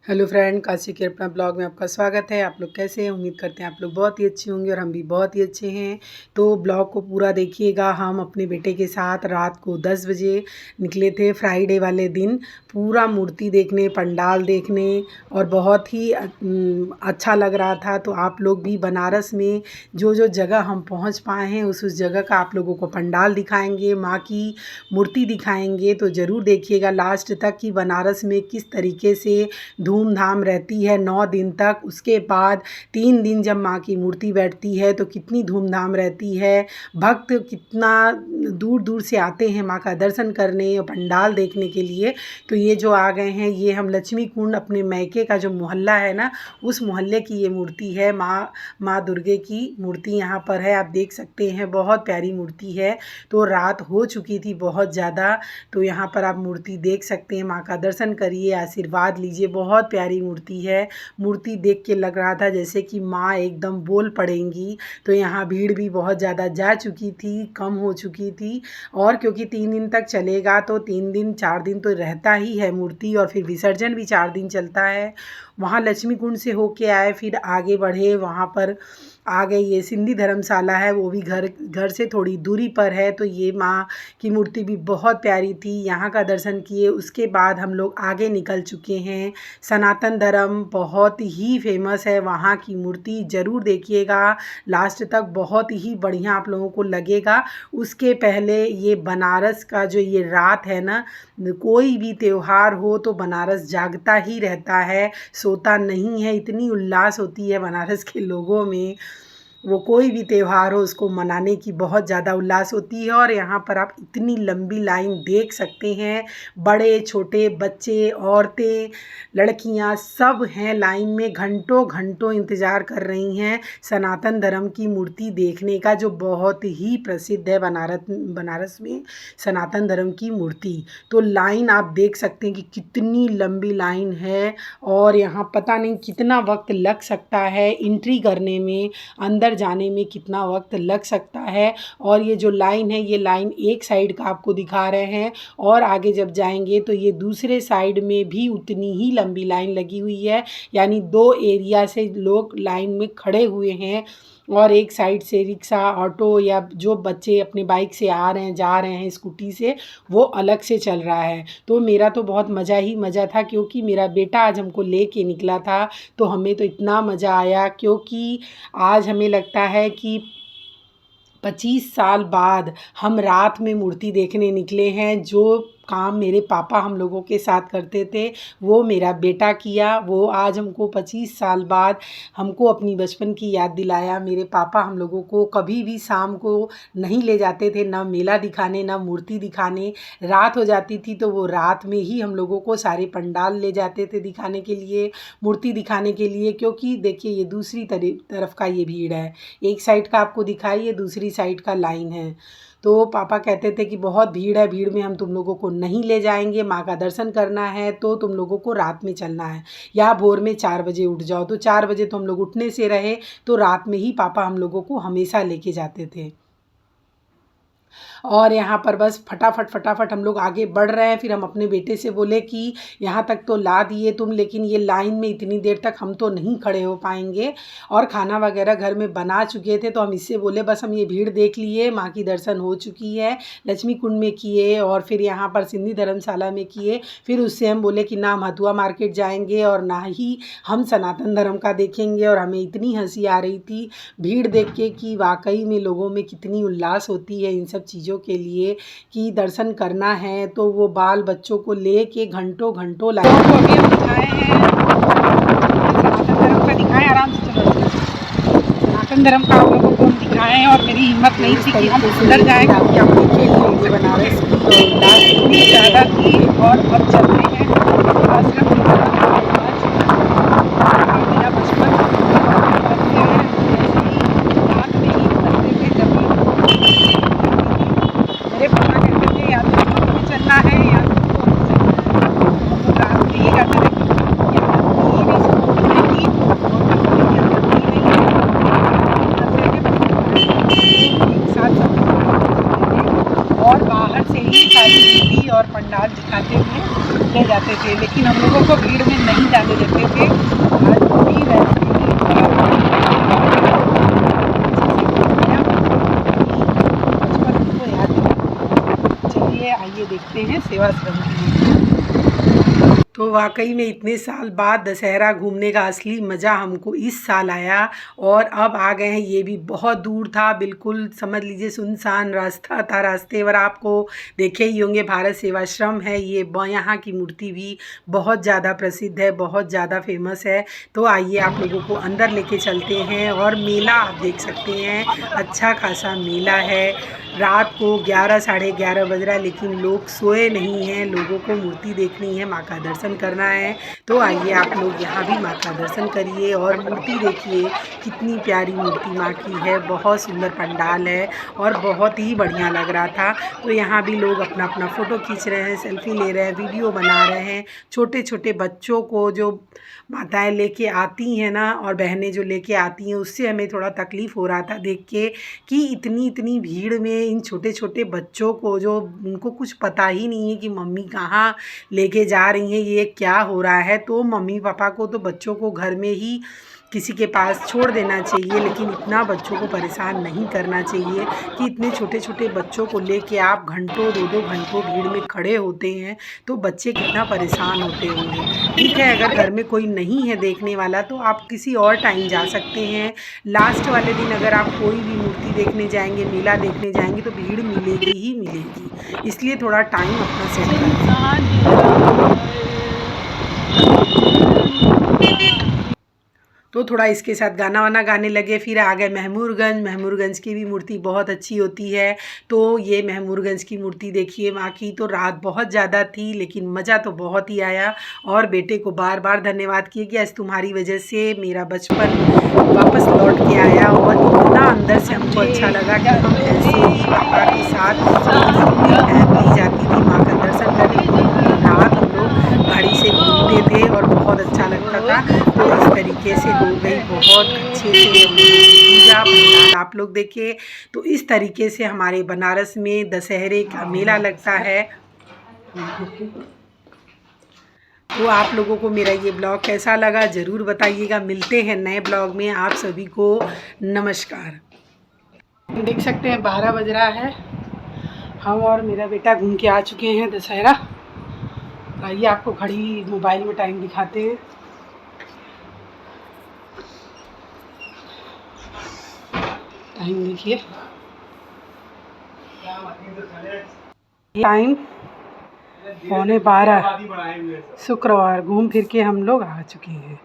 Hello friend, Kashi के अपना blog में आपका स्वागत है। आप लोग कैसे हैं? उम्मीद करते हैं आप लोग बहुत ही अच्छे होंगे और हम भी बहुत ही अच्छे हैं। तो ब्लॉग को पूरा देखिएगा। हम अपने बेटे के साथ रात को 10 बजे निकले थे फ्राइडे वाले दिन पूरा मूर्ति देखने, पंडाल देखने, और बहुत ही अच्छा लग रहा था। तो आप लोग भी बनारस में जो जो जगह हम पहुंच पाए हैं उस जगह का आप लोगों को पंडाल दिखाएंगे, माँ की मूर्ति दिखाएंगे। तो ज़रूर देखिएगा लास्ट तक कि बनारस में किस तरीके से धूमधाम रहती है 9 दिन तक। उसके बाद 3 दिन जब माँ की मूर्ति बैठती है तो कितनी धूमधाम रहती है। भक्त कितना दूर दूर से आते हैं माँ का दर्शन करने और पंडाल देखने के लिए। तो ये जो आ गए हैं, ये हम लक्ष्मी कुंड अपने मैके का जो मोहल्ला है ना, उस मोहल्ले की ये मूर्ति है। माँ दुर्गे की मूर्ति यहाँ पर है, आप देख सकते हैं। बहुत प्यारी मूर्ति है। तो रात हो चुकी थी बहुत ज़्यादा। तो यहाँ पर आप मूर्ति देख सकते हैं, माँ का दर्शन करिए, आशीर्वाद लीजिए। बहुत प्यारी मूर्ति है। मूर्ति देख के लग रहा था जैसे कि माँ एकदम बोल पड़ेंगी। तो यहाँ भीड़ भी बहुत ज़्यादा जा चुकी थी, कम हो चुकी थी। और क्योंकि 3 दिन तक चलेगा तो 3 दिन 4 दिन तो रहता ही है मूर्ति, और फिर विसर्जन भी 4 दिन चलता है। वहाँ लक्ष्मी कुंड से होके आए, फिर आगे बढ़े। वहाँ पर आ गए, ये सिंधी धर्मशाला है, वो भी घर से थोड़ी दूरी पर है। तो ये माँ की मूर्ति भी बहुत प्यारी थी, यहाँ का दर्शन किए। उसके बाद हम लोग आगे निकल चुके हैं। सनातन धर्म बहुत ही फेमस है, वहाँ की मूर्ति ज़रूर देखिएगा लास्ट तक, बहुत ही बढ़िया आप लोगों को लगेगा। उसके पहले ये बनारस का जो ये रात है ना, कोई भी त्यौहार हो तो बनारस जागता ही रहता है, सोता नहीं है। इतनी उल्लास होती है बनारस के लोगों में, वो कोई भी त्यौहार हो उसको मनाने की बहुत ज़्यादा उल्लास होती है। और यहाँ पर आप इतनी लंबी लाइन देख सकते हैं, बड़े छोटे बच्चे, औरतें, लड़कियाँ सब हैं लाइन में, घंटों घंटों इंतज़ार कर रही हैं सनातन धर्म की मूर्ति देखने का, जो बहुत ही प्रसिद्ध है बनारस में सनातन धर्म की मूर्ति। तो लाइन आप देख सकते हैं कि कितनी लंबी लाइन है, और यहाँ पता नहीं कितना वक्त लग सकता है एंट्री करने में, अंदर जाने में कितना वक्त लग सकता है। और ये जो लाइन है, ये लाइन एक साइड का आपको दिखा रहे हैं, और आगे जब जाएंगे तो ये दूसरे साइड में भी उतनी ही लंबी लाइन लगी हुई है। यानी 2 एरिया से लोग लाइन में खड़े हुए हैं, और एक साइड से रिक्शा, ऑटो, या जो बच्चे अपने बाइक से आ रहे हैं, जा रहे हैं स्कूटी से, वो अलग से चल रहा है। तो मेरा तो बहुत मज़ा ही मज़ा था, क्योंकि मेरा बेटा आज हमको ले के निकला था। तो हमें तो इतना मज़ा आया, क्योंकि आज हमें लगता है कि 25 साल बाद हम रात में मूर्ति देखने निकले हैं। जो काम मेरे पापा हम लोगों के साथ करते थे वो मेरा बेटा किया। वो आज हमको 25 साल बाद हमको अपनी बचपन की याद दिलाया। मेरे पापा हम लोगों को कभी भी शाम को नहीं ले जाते थे, ना मेला दिखाने, ना मूर्ति दिखाने। रात हो जाती थी तो वो रात में ही हम लोगों को सारे पंडाल ले जाते थे दिखाने के लिए, मूर्ति दिखाने के लिए। क्योंकि देखिए ये दूसरी तरफ का ये भीड़ है, एक साइड का आपको दिखाई, ये दूसरी साइड का लाइन है। तो पापा कहते थे कि बहुत भीड़ है, भीड़ में हम तुम लोगों को नहीं ले जाएंगे, माँ का दर्शन करना है तो तुम लोगों को रात में चलना है, या भोर में 4 बजे उठ जाओ। तो 4 बजे तो हम लोग उठने से रहे, तो रात में ही पापा हम लोगों को हमेशा लेके जाते थे। और यहाँ पर बस फटाफट हम लोग आगे बढ़ रहे हैं। फिर हम अपने बेटे से बोले कि यहाँ तक तो ला दिए तुम, लेकिन ये लाइन में इतनी देर तक हम तो नहीं खड़े हो पाएंगे। और खाना वगैरह घर में बना चुके थे, तो हम इससे बोले बस हम ये भीड़ देख लिए, माँ की दर्शन हो चुकी है, लक्ष्मी कुंड में किए और फिर यहाँ पर सिंधी धर्मशाला में किए। फिर उससे हम बोले कि ना हम हथुआ मार्केट जाएंगे और ना ही हम सनातन धर्म का देखेंगे। और हमें इतनी हंसी आ रही थी भीड़ देख के कि वाकई में लोगों में कितनी उल्लास होती है इन सब चीज़ों के लिए, कि दर्शन करना है तो वो बाल बच्चों को ले के घंटों घंटों लाइन। तो अभी हम दिखाए हैं सनातन धर्म का, दिखाएं आराम से, चलो सनातन धर्म का आप लोगों को हम दिखाएं। और मेरी हिम्मत नहीं थी कि हम अंदर जाएँ, क्योंकि आप देखेंगे बनारस की उल्लास इतनी ज़्यादा थी। और अब चलते हैं आश्रम की तरफ। मेरा बचपन मेरे पापा कहते थे या तो ट्रेन में चलना है या तो हम लोग रात में ही जाते थे। ये नहीं सकती थी एक साथ और बाहर से ही सारी मूर्ति और पंडाल दिखाते हुए ले जाते थे। लेकिन हम लोगों को भीड़ में नहीं जाना पहले रहते थे, आज भी वैसे ही बचपन को याद है। चलिए आइए देखते हैं सेवाश्रम की मूर्ति। तो वाकई में इतने साल बाद दशहरा घूमने का असली मज़ा हमको इस साल आया, और अब आ गए हैं। ये भी बहुत दूर था, बिल्कुल समझ लीजिए सुनसान रास्ता था। रास्ते पर आपको देखे ही होंगे भारत सेवाश्रम है, ये यहाँ की मूर्ति भी बहुत ज़्यादा प्रसिद्ध है, बहुत ज़्यादा फेमस है। तो आइए आप लोगों को अंदर लेके चलते हैं, और मेला आप देख सकते हैं, अच्छा खासा मेला है। रात को 11 साढ़े 11 बज रहा है, लेकिन लोग सोए नहीं हैं। लोगों को मूर्ति देखनी है, माँ का दर्शन करना है। तो आइए आप लोग यहाँ भी माँ का दर्शन करिए और मूर्ति देखिए, कितनी प्यारी मूर्ति माँ की है। बहुत सुंदर पंडाल है और बहुत ही बढ़िया लग रहा था। तो यहाँ भी लोग अपना अपना फ़ोटो खींच रहे हैं, सेल्फी ले रहे हैं, वीडियो बना रहे हैं। छोटे छोटे बच्चों को जो माताएं लेके आती हैं ना, और बहनें जो लेके आती हैं, उससे हमें थोड़ा तकलीफ़ हो रहा था देख के कि इतनी इतनी भीड़ में इन छोटे छोटे बच्चों को, जो उनको कुछ पता ही नहीं है कि मम्मी कहाँ लेके जा रही हैं, ये क्या हो रहा है। तो मम्मी पापा को तो बच्चों को घर में ही किसी के पास छोड़ देना चाहिए, लेकिन इतना बच्चों को परेशान नहीं करना चाहिए कि इतने छोटे छोटे बच्चों को लेके आप घंटों 2-2 घंटों भीड़ में खड़े होते हैं, तो बच्चे कितना परेशान होते होंगे। ठीक है, अगर घर में कोई नहीं है देखने वाला तो आप किसी और टाइम जा सकते हैं। लास्ट वाले दिन अगर आप कोई भी मूर्ति देखने जाएंगे, मेला देखने जाएंगे, तो भीड़ मिलेगी ही मिलेगी, इसलिए थोड़ा टाइम अपना सेट करें। तो थोड़ा इसके साथ गाना वाना गाने लगे। फिर आ गए महमूरगंज। महमूरगंज की भी मूर्ति बहुत अच्छी होती है। तो ये महमूरगंज की मूर्ति देखिए माँ की। तो रात बहुत ज़्यादा थी, लेकिन मज़ा तो बहुत ही आया, और बेटे को बार बार धन्यवाद किए कि आज तुम्हारी वजह से मेरा बचपन वापस लौट के आया। और इतना अंदर से हमको अच्छा लगा कि हम ऐसे ही पापा के साथ पूरी फैमिली जाती थी माँ का दर्शन करने। पूरी रात हम लोग गाड़ी से घूमते थे और बहुत अच्छा लगता था। तो इस तरीके से हो गई बहुत अच्छे से हम लोगों की पूजा। पंडाल आप लोग देखिए। तो इस तरीके से हमारे बनारस में दशहरे का मेला लगता है। तो आप लोगों को मेरा ये ब्लॉग कैसा लगा ज़रूर बताइएगा। मिलते हैं नए ब्लॉग में। आप सभी को नमस्कार। देख सकते हैं 12 बज रहा है। हम और मेरा बेटा घूम के आ चुके हैं दशहरा। आइए आपको घड़ी मोबाइल में टाइम दिखाते हैं। टाइम देखिए, टाइम 11:15। शुक्रवार घूम फिर के हम लोग आ चुके हैं।